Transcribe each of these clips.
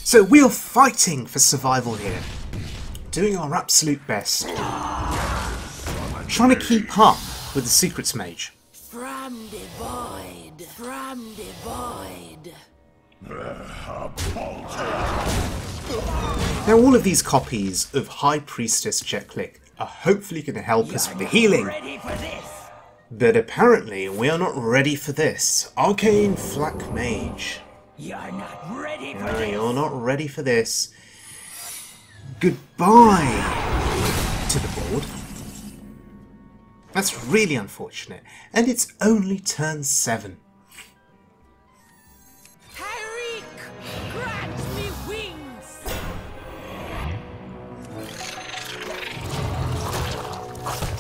So we are fighting for survival here, doing our absolute best, trying to keep up with the Secrets Mage. From the void, from the void. Now all of these copies of High Priestess Hir'eek are hopefully going to help us with the healing. But apparently we are not ready for this. Arcane Flak Mage. You're not ready for No, this. you're not ready for this. Goodbye to the board. That's really unfortunate. And it's only turn 7. Hir'eek, grant me wings.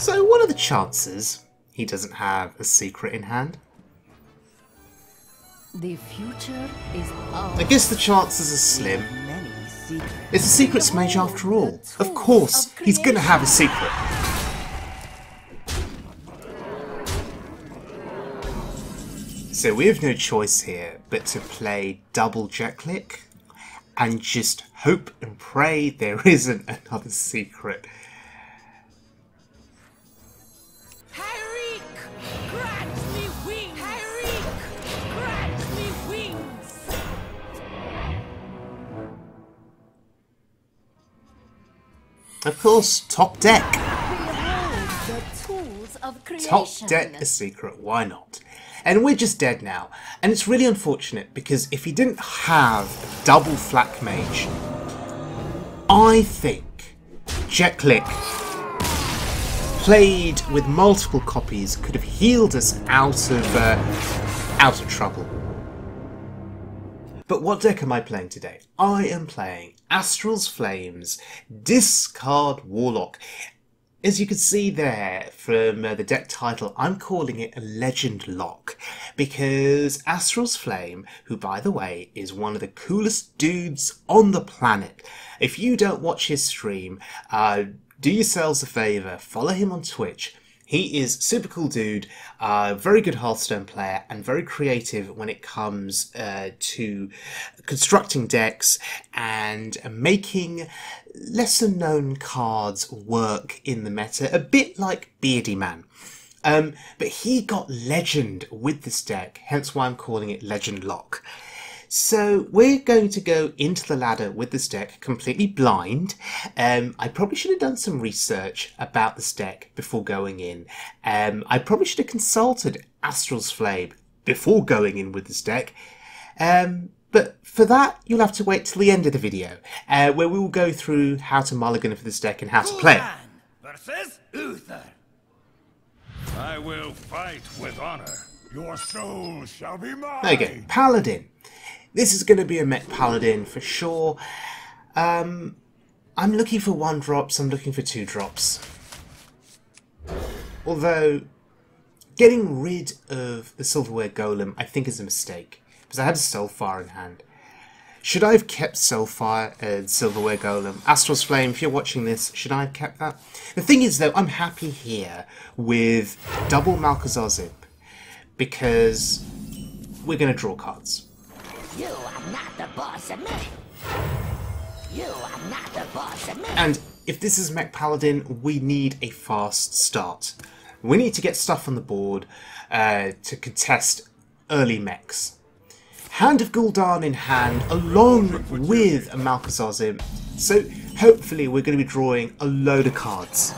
So what are the chances he doesn't have a secret in hand? The future is ours. I guess the chances are slim. Many secrets. It's a Secrets Mage after all. Of course, he's gonna have a secret. So we have no choice here but to play double Hir'eek and just hope and pray there isn't another secret. Hir'eek, grant me wings. Hir'eek, grant me wings. Of course, top deck. Behold the tools of creation. Top deck a secret, why not? And we're just dead now. And it's really unfortunate because if he didn't have double Flak Mage, I think Hir'eek played with multiple copies could have healed us out of trouble. But what deck am I playing today? I am playing Astralsflame's Discard Warlock. As you can see there from the deck title, I'm calling it a Legend Lock because Astralsflame, who by the way is one of the coolest dudes on the planet, if you don't watch his stream, do yourselves a favour, follow him on Twitch. He is super cool dude, very good Hearthstone player, and very creative when it comes to constructing decks and making lesser known cards work in the meta, a bit like Beardy Man. But he got Legend with this deck, hence why I'm calling it Legend Lock. So we're going to go into the ladder with this deck completely blind. I probably should have done some research about this deck before going in. I probably should have consulted Astralsflame before going in with this deck. But for that, you'll have to wait till the end of the video, where we will go through how to mulligan for this deck and how to play it. Versus Uther. I will fight with honor. Your soul shall be mine. There you go, Paladin. This is going to be a mech Paladin for sure. I'm looking for 1-drops, I'm looking for 2-drops. Although, getting rid of the Silverware Golem I think is a mistake, because I had a Soulfire in hand. Should I have kept Soulfire and Silverware Golem? Astralsflame, if you're watching this, should I have kept that? The thing is though, I'm happy here with double Malchezaar Zip, because we're going to draw cards. You are not the boss of me. You are not the boss of me. And if this is Mech Paladin, we need a fast start. We need to get stuff on the board to contest early mechs. Hand of Gul'dan in hand, along with a Malchezaar Zip. So hopefully we're going to be drawing a load of cards.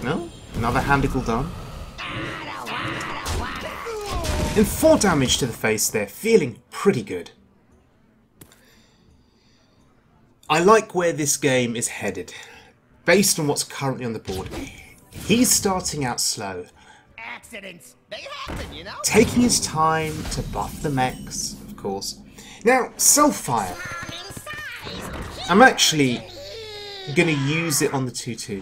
No? Another Hand of Gul'dan. And 4 damage to the face there, feeling pretty good. I like where this game is headed, based on what's currently on the board. He's starting out slow, Accidents, they happen, you know. taking his time to buff the mechs, of course. Now, Soulfire. I'm actually going to use it on the 2-2.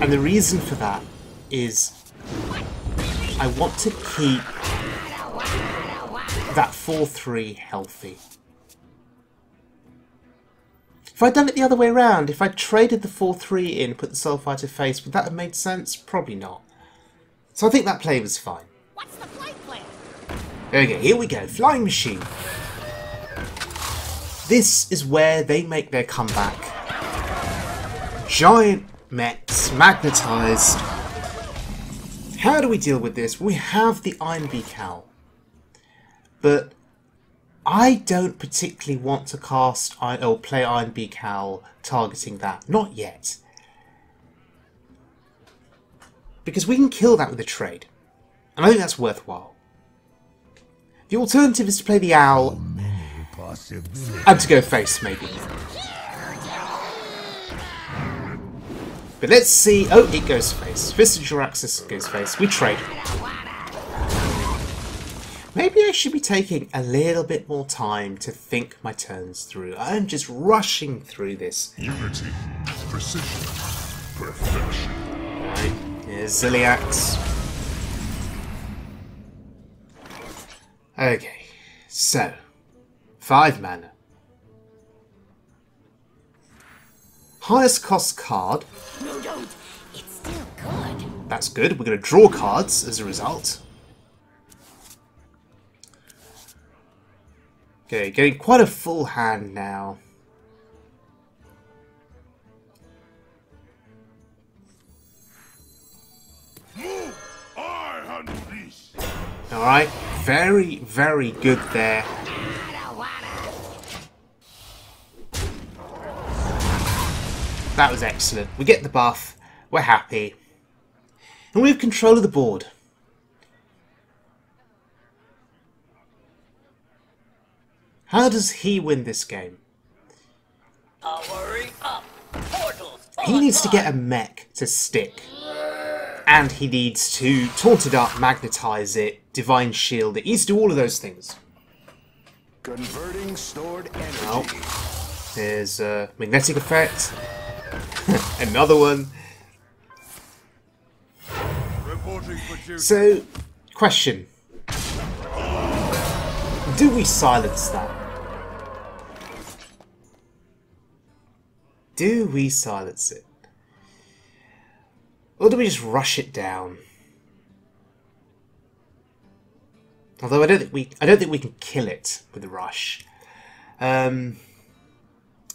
And the reason for that is I want to keep that 4-3 healthy. If I'd done it the other way around, if I traded the 4-3 in, put the Soulfire to face, would that have made sense? Probably not. So I think that play was fine. What's the flight plan? Okay, here we go. Flying Machine. This is where they make their comeback. Giant mechs, magnetised. How do we deal with this? We have the Iron Beak Owl. But I don't particularly want to cast or play Iron Beak Owl targeting that. Not yet. Because we can kill that with a trade. And I think that's worthwhile. The alternative is to play the Owl and to go face, maybe. But let's see. Oh, it goes face. Fist of Juraxis goes face. We trade. Maybe I should be taking a little bit more time to think my turns through. I'm just rushing through this. Unity, precision, perfection. Alright, here's Ziliax. Okay, so 5 mana. Highest cost card. No, don't. It's still good. That's good. We're going to draw cards as a result. Okay, getting quite a full hand now. I handle this. Alright, very, very good there. That was excellent. We get the buff. We're happy. And we have control of the board. How does he win this game? Powering up. Portals. He needs to get a mech to stick. And he needs to taunt it up, magnetize it, divine shield it. He needs to do all of those things. Converting stored energy. Well, there's a magnetic effect. Another one. Reporting for duty. So, question. Do we silence that? Do we silence it? Or do we just rush it down? Although I don't think we can kill it with a rush.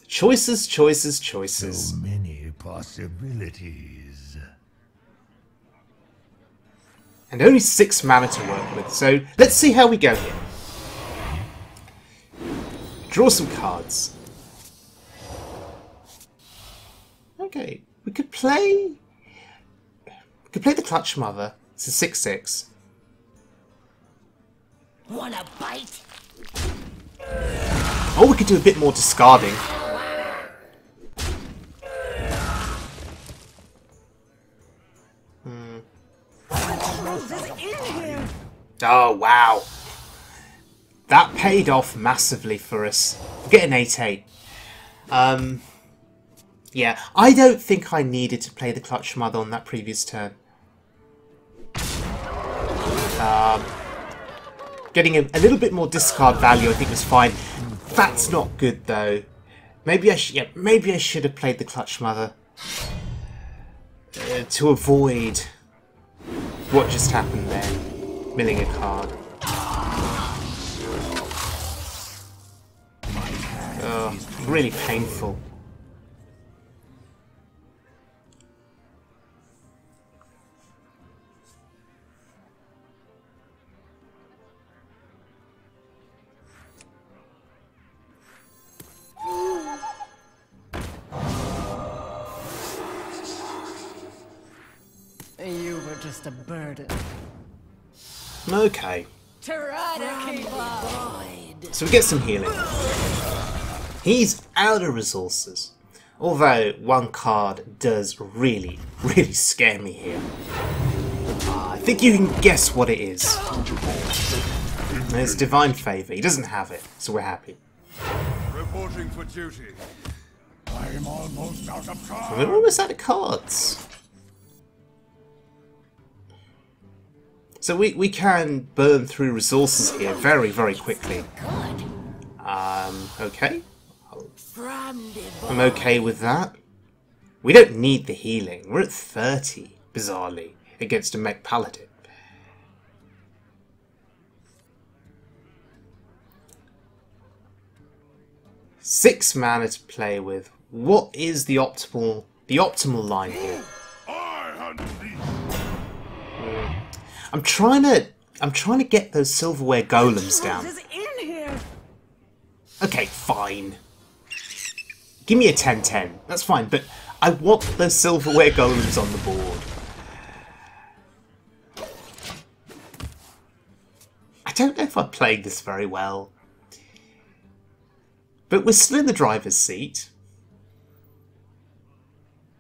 Choices, choices, choices. So many possibilities. And only 6 mana to work with, so let's see how we go here. Draw some cards. Okay, we could play the Clutch Mother. It's a 6/6. Wanna bite? Or we could do a bit more discarding. Oh, wow. That paid off massively for us. Get an 8/8. Yeah, I don't think I needed to play the Clutch Mother on that previous turn. Getting a little bit more discard value I think was fine. That's not good though. Maybe I should have played the Clutch Mother to avoid what just happened there. Milling a card. Oh, really painful. You were just a burden. Okay. Try to keep up. So we get some healing. He's out of resources. Although one card does really, really scare me here. I think you can guess what it is. It's Divine Favour. He doesn't have it, so we're happy. Reporting for duty. I'm almost out of cards. We're almost out of cards. So we can burn through resources here very, very quickly. Okay. I'm okay with that. We don't need the healing. We're at 30, bizarrely, against a mech paladin. 6 mana to play with. What is the optimal line here? I hunt thee. I'm trying to get those silverware golems down. Is in here. Okay, fine. Give me a 10-10. That's fine, but I want those silverware golems on the board. I don't know if I'm playing this very well. But we're still in the driver's seat.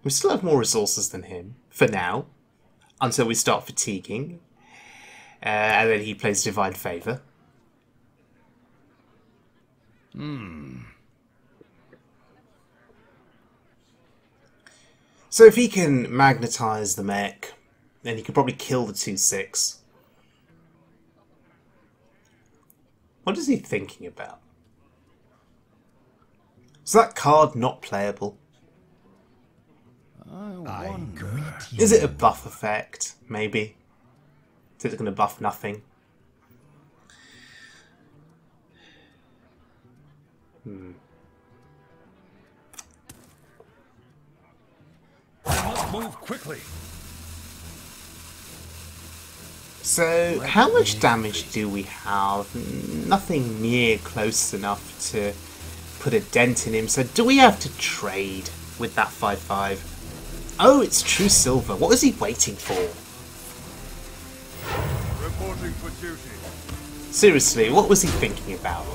We still have more resources than him, for now. Until we start fatiguing. And then he plays Divine Favour. So if he can magnetize the mech, then he could probably kill the 2/6. What is he thinking about? Is that card not playable? I wonder. Is it a buff effect? Maybe. Is it going to buff nothing? I must move quickly. So, how much damage do we have? Nothing near close enough to put a dent in him. So, do we have to trade with that 5/5? Oh, it's true silver. What was he waiting for? Reporting for duty. Seriously, what was he thinking about?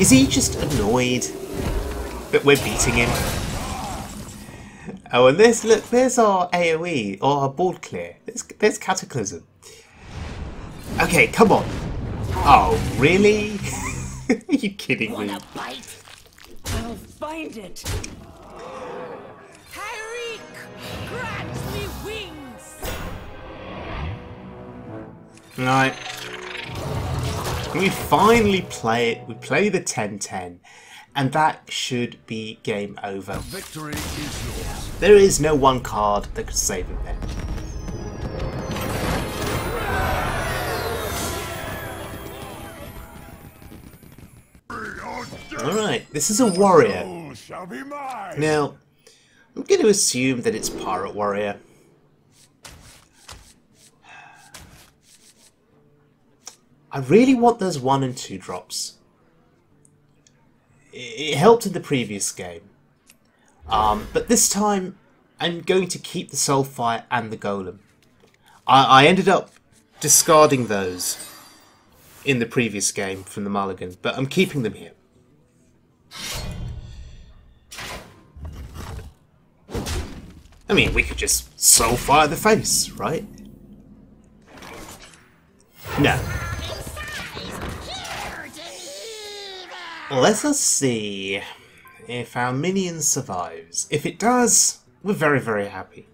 Is he just annoyed that we're beating him? Oh, and there's our AoE, or our board clear. There's Cataclysm. Okay, come on. Oh, really? Are you kidding me? Wanna bite? I'll find it. Hir'eek, grant me wings. Right. We finally play it. We play the 10-10. And that should be game over. Victory is yours. There is no one card that could save him there. Alright, this is a warrior. Soul shall be mine. Now, I'm going to assume that it's Pirate Warrior. I really want those 1 and 2 drops. It helped in the previous game. But this time, I'm going to keep the Soulfire and the Golem. I ended up discarding those in the previous game from the mulligan, but I'm keeping them here. I mean, we could just Soulfire the face, right? No. Let us see if our minion survives. If it does, we're very, very happy.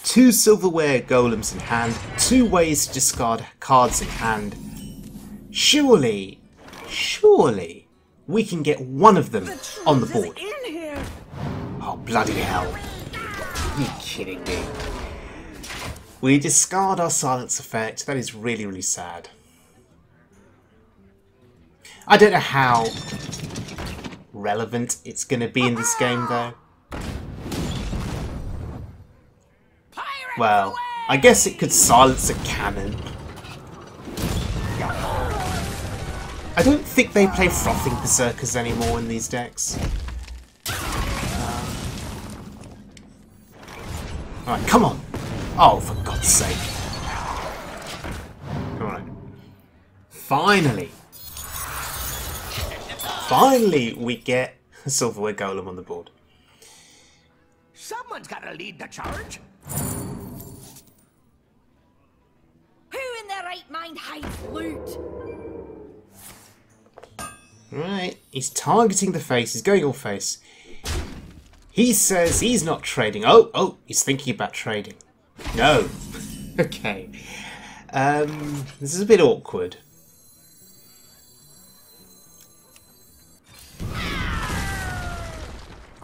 2 silverware golems in hand, 2 ways to discard cards in hand. Surely, we can get one of them on the board. In here. Oh, bloody hell. Are you kidding me? We discard our silence effect. That is really, really sad. I don't know how relevant it's going to be in this game, though. Well, I guess it could silence a cannon. I don't think they play Frothing Berserkers anymore in these decks. Alright, come on! Oh, for God's sake. Alright. Finally! Finally, we get a Silverware Golem on the board. Someone's gotta lead the charge. Who in their right mind hides loot? Right, he's targeting the face, he's going all face. He says he's not trading. Oh, he's thinking about trading. No. Okay. This is a bit awkward.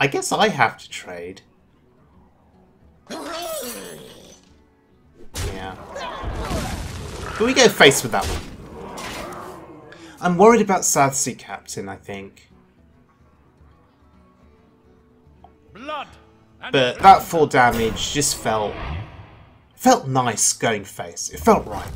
I guess I have to trade. Yeah. Can we go face with that one? I'm worried about Southsea Captain, I think. Blood and But that 4 damage just felt nice going face. It felt right.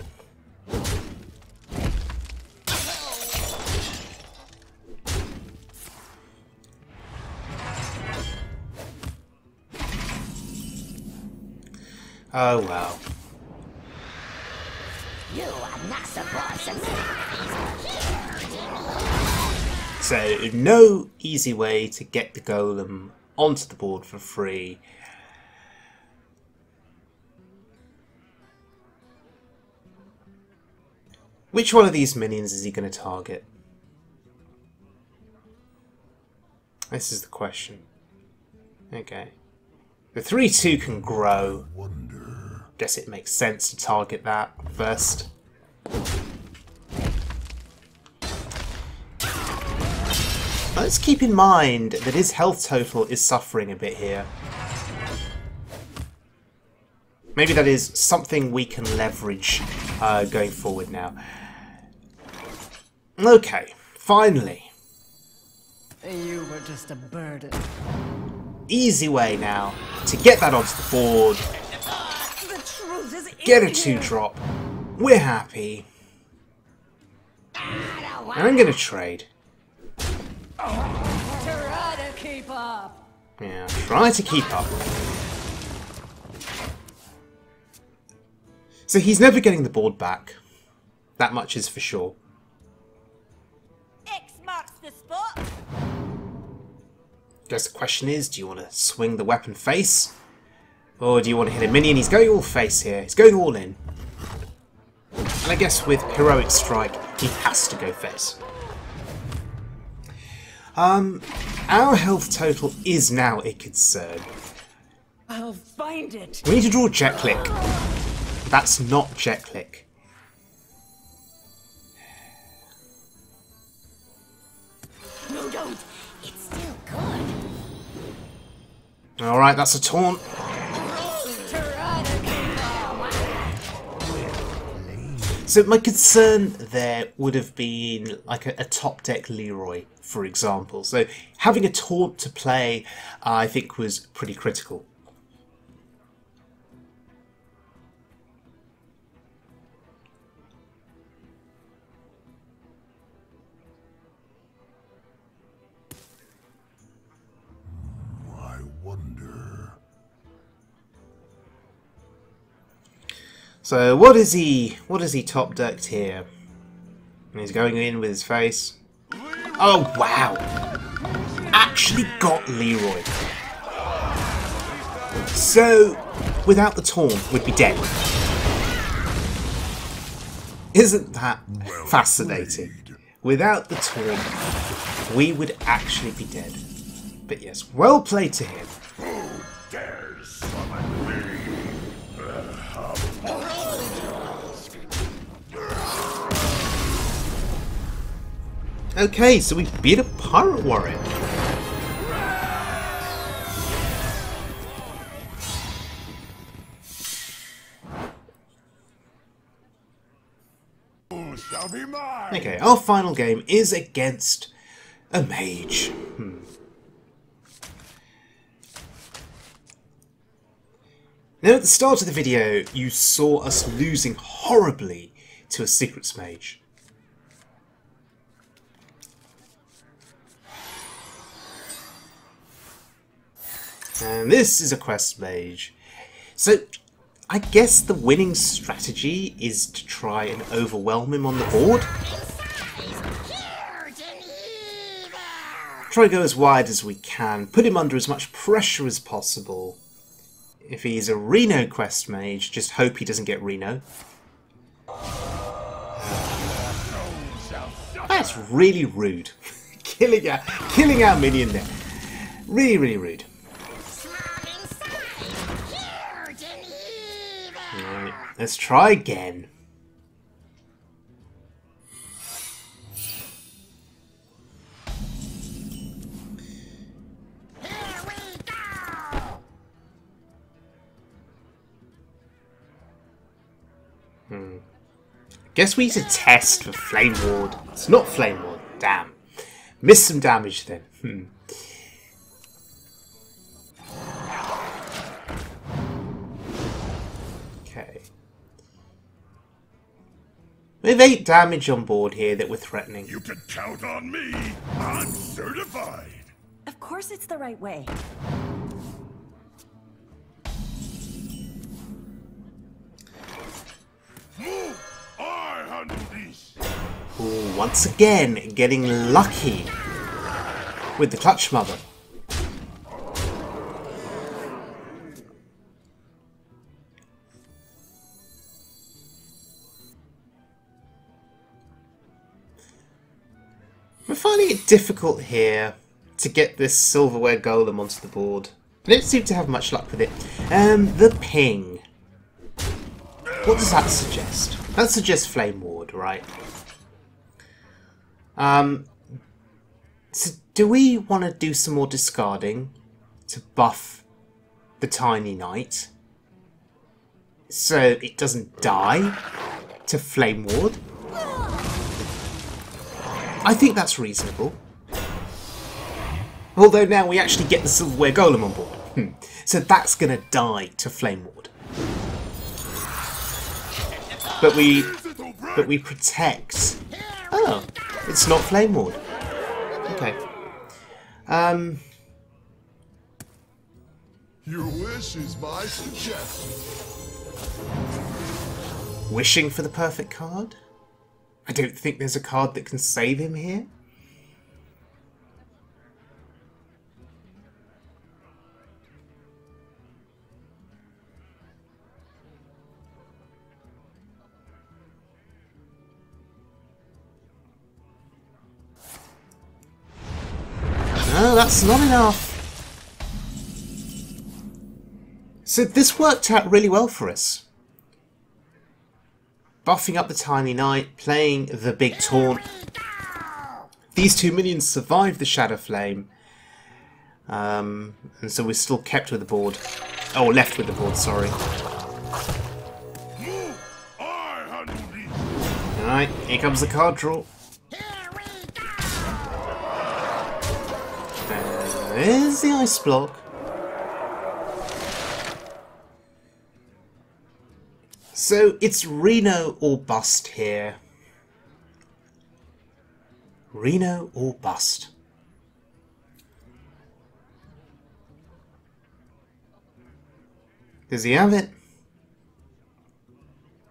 Oh well. You are not the boss of me. So, no easy way to get the golem onto the board for free. Which one of these minions is he going to target? This is the question. Okay. The 3-2 can grow. Guess it makes sense to target that first. Let's keep in mind that his health total is suffering a bit here. Maybe that is something we can leverage going forward now. Okay, finally. You were just a burden. Easy way now to get that onto the board. The truth is Get a in here. 2-drop. We're happy. And I'm going to trade. Try to keep up. Yeah, try to keep up. So he's never getting the board back. That much is for sure. X marks the spot. Guess the question is, do you want to swing the weapon face? Or do you want to hit a minion? He's going all face here. He's going all in. And I guess with Heroic Strike, he has to go face. Our health total is now a concern. I'll find it. We need to draw Jet Click. That's not Jet Click. No, don't. It's still good. Alright, that's a taunt. Try to keep up. So my concern there would have been like a top deck Leroy, for example. So having a taunt to play, I think, was pretty critical. I wonder. So what is he top decked here? And he's going in with his face. Oh wow! Actually got Leroy. So without the taunt, we'd be dead. Isn't that fascinating? Without the taunt, we would actually be dead. But yes, well played to him. Who dares summon me? Okay, so we beat a pirate warrior. Who shall be mine? Okay, our final game is against a mage. Now, at the start of the video, you saw us losing horribly to a secrets mage. And this is a quest mage. So, I guess the winning strategy is to try and overwhelm him on the board. Try to go as wide as we can, put him under as much pressure as possible. If he's a Reno quest mage, just hope he doesn't get Reno. That's really rude. killing our minion there. Really, really rude. Right, let's try again. Guess we need to test for Flame Ward. It's not Flame Ward. Damn. Missed some damage then. Okay. We have 8 damage on board here that we're threatening. You can count on me. I'm certified. Of course it's the right way. I handle these. Ooh, once again, getting lucky with the Clutch Mother. We're finding it difficult here to get this silverware golem onto the board. I don't seem to have much luck with it. The ping. What does that suggest? That suggests Flame Ward, right? So do we want to do some more discarding to buff the Tiny Knight so it doesn't die to Flame Ward? I think that's reasonable. Although now we actually get the silverware golem on board. So that's going to die to Flame Ward. But we protect. Oh, it's not Flame Ward. Okay. Your wish is my suggestion. Wishing for the perfect card? I don't think there's a card that can save him here. No, that's not enough. So this worked out really well for us. Buffing up the Tiny Knight, playing the big taunt. These 2 minions survived the Shadow Flame. And so we're still kept with the board. Oh, left with the board, sorry. Alright, here comes the card draw. There's the ice block. So it's Reno or bust here. Reno or bust. Does he have it?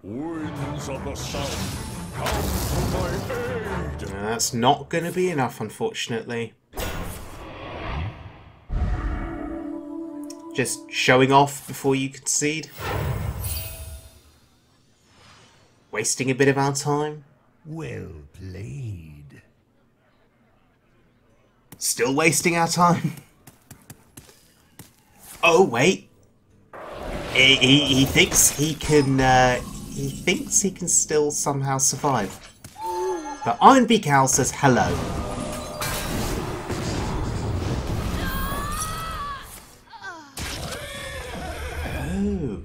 Winds of the south, come to my aid. No, that's not going to be enough, unfortunately. Just showing off before you concede. Wasting a bit of our time. Well played. Still wasting our time. Oh wait, he thinks he can. He thinks he can still somehow survive. But Ironbeak Owl says hello. Oh,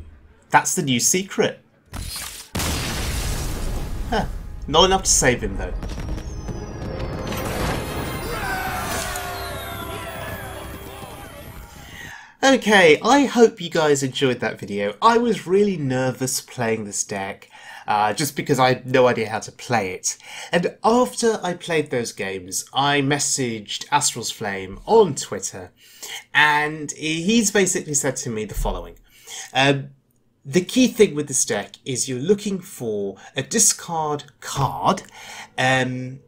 that's the new secret. Huh. Not enough to save him though. Okay, I hope you guys enjoyed that video. I was really nervous playing this deck, just because I had no idea how to play it. And after I played those games, I messaged Astralsflame on Twitter, and he's basically said to me the following. The key thing with this deck is you're looking for a discard card, and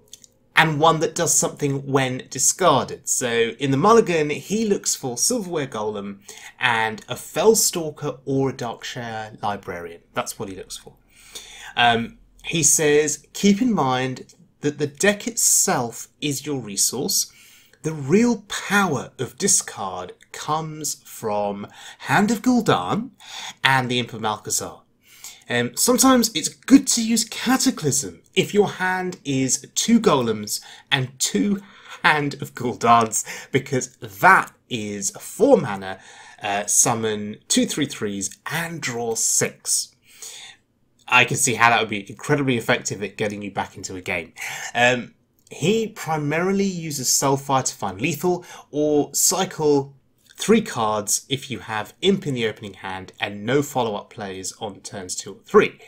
one that does something when discarded. So in the mulligan, he looks for Silverware Golem and a Fellstalker or a Darkshire Librarian. That's what he looks for. He says, keep in mind that the deck itself is your resource. The real power of discard comes from Hand of Gul'dan and the Imp of Malchezaar. Sometimes it's good to use Cataclysm if your hand is 2 golems and 2 Hand of Gul'dans, because that is a 4 mana, summon 2/3/3s and draw 6. I can see how that would be incredibly effective at getting you back into a game. He primarily uses Soulfire to find lethal, or cycle 3 cards if you have Imp in the opening hand and no follow-up plays on turns 2 or 3.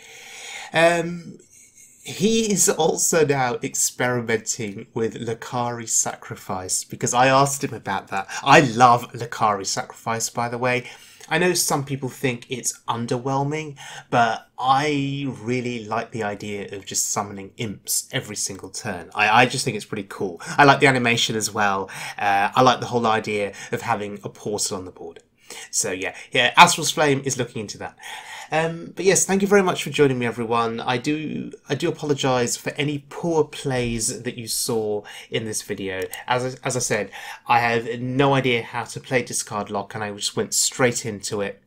He is also now experimenting with Lakari Sacrifice, because I asked him about that. I love Lakari Sacrifice, by the way. I know some people think it's underwhelming, but I really like the idea of just summoning imps every single turn. I just think it's pretty cool. I like the animation as well. I like the whole idea of having a portal on the board. So yeah, Astralsflame is looking into that. But yes, thank you very much for joining me, everyone. I do apologise for any poor plays that you saw in this video. As I said, I have no idea how to play Discardlock, and I just went straight into it.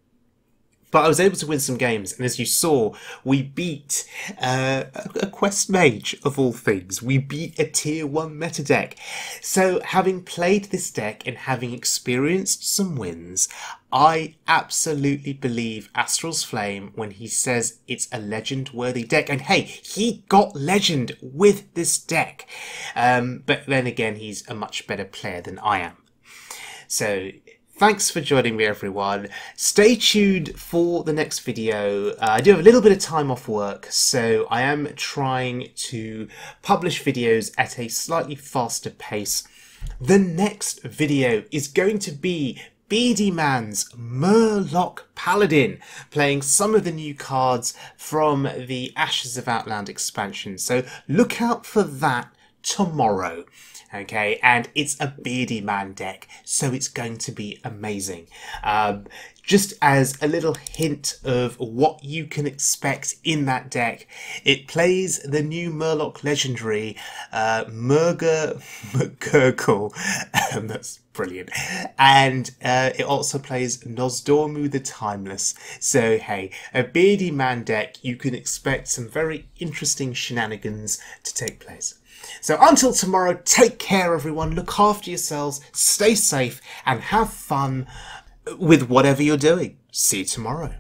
But I was able to win some games, and as you saw, we beat a Quest Mage, of all things. We beat a Tier 1 meta deck. So, having played this deck and having experienced some wins, I absolutely believe Astralsflame when he says it's a legend-worthy deck. And hey, he got legend with this deck. But then again, he's a much better player than I am. So, thanks for joining me, everyone. Stay tuned for the next video. I do have a little bit of time off work, so I am trying to publish videos at a slightly faster pace. The next video is going to be Beady Man's Murloc Paladin, playing some of the new cards from the Ashes of Outland expansion. So look out for that tomorrow. Okay, and it's a Beady Man deck, so it's going to be amazing. Just as a little hint of what you can expect in that deck, it plays the new Murloc legendary, Murga McGurgle. That's brilliant. And it also plays Nozdormu the Timeless. So hey, a Beady Man deck, you can expect some very interesting shenanigans to take place. So until tomorrow, take care, everyone. Look after yourselves, stay safe, and have fun with whatever you're doing. See you tomorrow.